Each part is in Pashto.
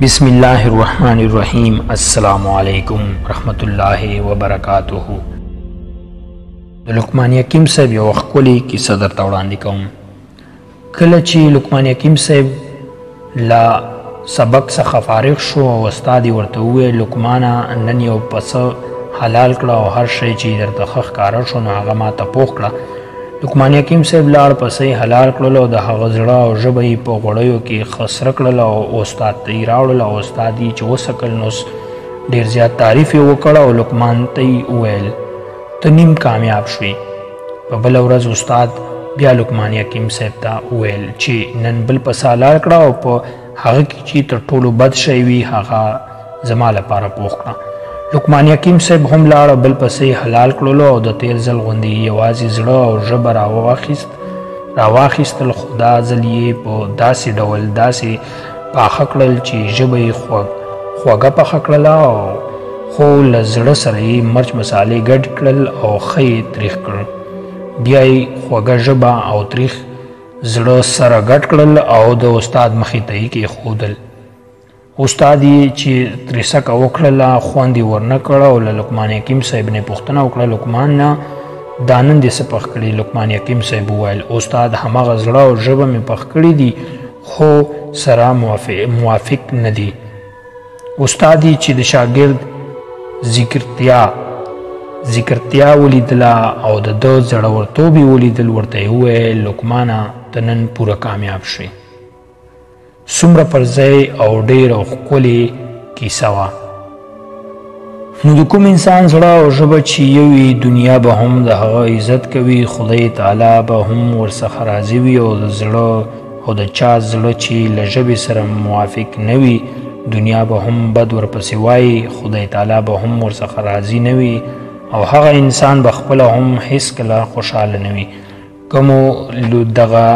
بسم الله الرحمن الرحیم. السلام علیکم ورحمۃ الله وبرکاتہ. د لقمان حکیم صاحب یو ښکلې کیسه درته وړاندې کوم. کله چې لقمان حکیم صاحب لا سبق څخه فارغ شو او استاد یې ورته وویل لقمانه نن یو پسه حلال کړه او هر شی چې درته ښه ښکاره شو نو هغه ماته پوخ کړه. لقمان حکیم صاحب لاړ پسې حلال کړل او د هغه زړه او ژبه یې په غوړیو کې خسره کړل او استاد ته یې راوړل او استاد یې چې وڅکل نو ډېر زیات تعریف یې وکړ او لقمان ته یې وویل ته نیم کامیاب شوې. په بله ورځ استاد بیا لقمان حکیم صاحب ته وویل چې نن بل پسه حلال کړه او په هغه کې چې تر ټولو بد شی وي هغه زما لپاره پوخ کړه. لقمان حکیم صاحب هم لاړ بل پسې حلال کړلو او د تیر ځل غوندې یوازې زړه او ژبه راواخیستل خو دا ځل یې په داسې ډول داسې پاخه کړل چې ژبه یې خوږه پخه کړله او خو له زړه سره یې مرچ مسالې ګډ کړل او ښه یې تریخ کړل. بیا یې خوږه ژبه او تریخ زړه سره ګډ کړل او د استاد مخې ته یې کېښودل. استاد یې چې تریسکه وکړله خوند یې ورنه کړ او له لقمان حکیم صاحب نه پوښتنه وکړه لقمان نه دا نن دې څه پخ کړي؟ لقمان حکیم صاحب وویل استاد هماغه زړه او ژبه مې پخ کړي دي خو سره موافق نه دي. استاد یې چې د شاګرد ذکرتیا ولیدله او د ده زړورتوب یې ولیدل ورته یې وویل لقمانه ته نن پوره کامیاب شوې. څومره پر ځای او ډېره ښکلې کیسه وه. نو د کوم انسان زړه او ژبه چې یو وي دنیا به هم د هغه عزت کوي، خدای تعالی به هم ورڅخه راضي وي او د زړه او د چا زړه چې له ژبې سره موافق نه وي دنیا به هم بد ورپسې وایي، خدای تعالی به هم ورڅخه راضي نه وي او هغه انسان به خپله هم هېڅکله خوشحاله نه وي. کومو دغه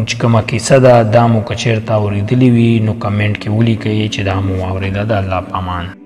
چې کومه کیسه ده دا مو که چېرته اورېدلې وي نو کمنټ کې ولیکئ چې دا مو واورېده. د الله په امان.